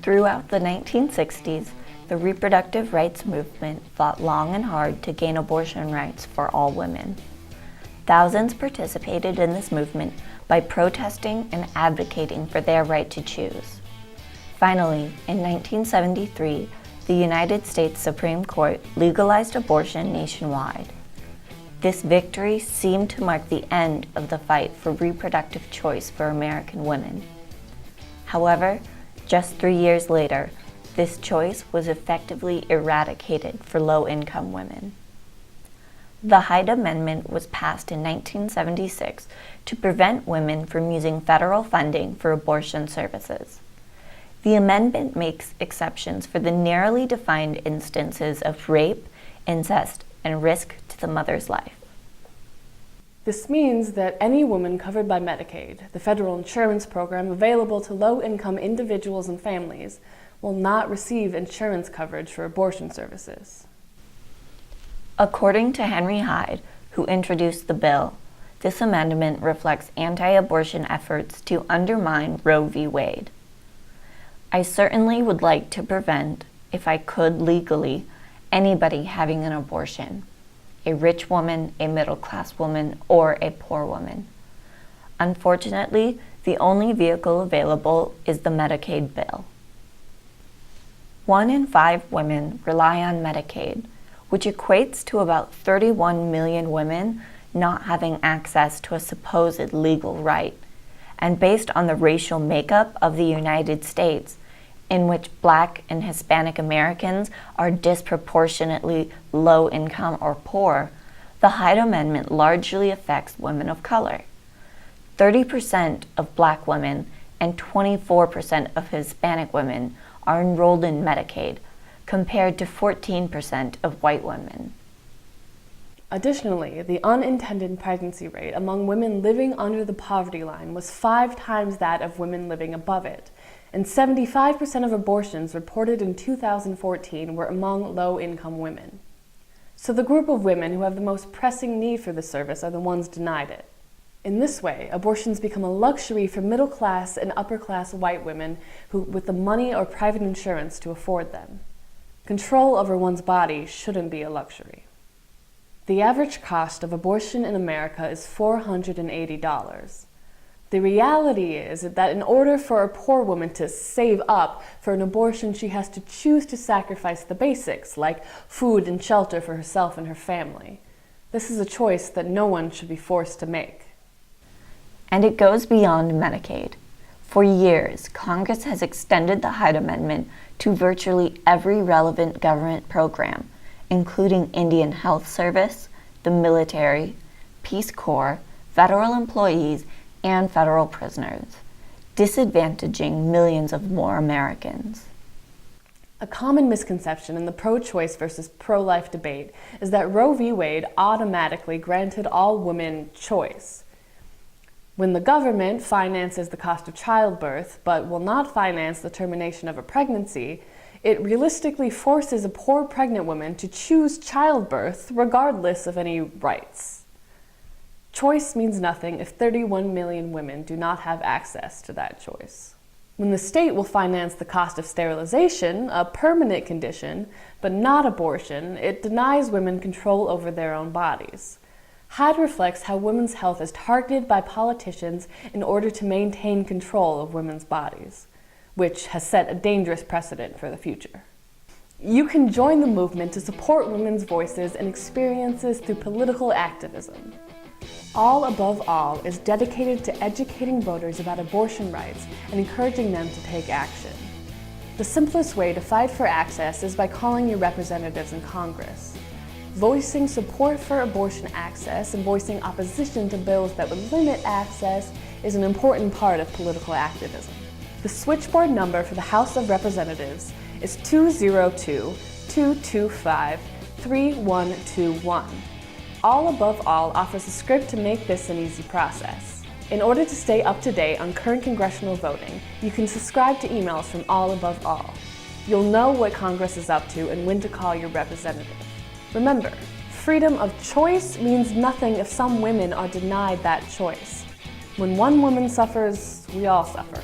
Throughout the 1960s, the reproductive rights movement fought long and hard to gain abortion rights for all women. Thousands participated in this movement by protesting and advocating for their right to choose. Finally, in 1973, the United States Supreme Court legalized abortion nationwide. This victory seemed to mark the end of the fight for reproductive choice for American women. However, just 3 years later, this choice was effectively eradicated for low-income women. The Hyde Amendment was passed in 1976 to prevent women from using federal funding for abortion services. The amendment makes exceptions for the narrowly defined instances of rape, incest, and risk to the mother's life. This means that any woman covered by Medicaid, the federal insurance program available to low-income individuals and families, will not receive insurance coverage for abortion services. According to Henry Hyde, who introduced the bill, this amendment reflects anti-abortion efforts to undermine Roe v. Wade. I certainly would like to prevent, if I could legally, anybody having an abortion, a rich woman, a middle-class woman, or a poor woman. Unfortunately, the only vehicle available is the Medicaid bill. 1 in 5 women rely on Medicaid, which equates to about 31 million women not having access to a supposed legal right, and based on the racial makeup of the United States, in which Black and Hispanic Americans are disproportionately low income or poor, the Hyde Amendment largely affects women of color. 30% of Black women and 24% of Hispanic women are enrolled in Medicaid, compared to 14% of white women. Additionally, the unintended pregnancy rate among women living under the poverty line was 5 times that of women living above it, and 75% of abortions reported in 2014 were among low-income women. So the group of women who have the most pressing need for this service are the ones denied it. In this way, abortions become a luxury for middle-class and upper-class white women with the money or private insurance to afford them. Control over one's body shouldn't be a luxury. The average cost of abortion in America is $480. The reality is that in order for a poor woman to save up for an abortion, she has to choose to sacrifice the basics, like food and shelter for herself and her family. This is a choice that no one should be forced to make. And it goes beyond Medicaid. For years, Congress has extended the Hyde Amendment to virtually every relevant government program, including Indian Health Service, the military, Peace Corps, federal employees, and federal prisoners, disadvantaging millions of more Americans. A common misconception in the pro-choice versus pro-life debate is that Roe v. Wade automatically granted all women choice. When the government finances the cost of childbirth but will not finance the termination of a pregnancy, it realistically forces a poor pregnant woman to choose childbirth regardless of any rights. Choice means nothing if 31 million women do not have access to that choice. When the state will finance the cost of sterilization, a permanent condition, but not abortion, it denies women control over their own bodies. Hyde reflects how women's health is targeted by politicians in order to maintain control of women's bodies, which has set a dangerous precedent for the future. You can join the movement to support women's voices and experiences through political activism. All Above All is dedicated to educating voters about abortion rights and encouraging them to take action. The simplest way to fight for access is by calling your representatives in Congress. Voicing support for abortion access and voicing opposition to bills that would limit access is an important part of political activism. The switchboard number for the House of Representatives is 202-225-3121. All Above All offers a script to make this an easy process. In order to stay up to date on current congressional voting, you can subscribe to emails from All Above All. You'll know what Congress is up to and when to call your representative. Remember, freedom of choice means nothing if some women are denied that choice. When one woman suffers, we all suffer.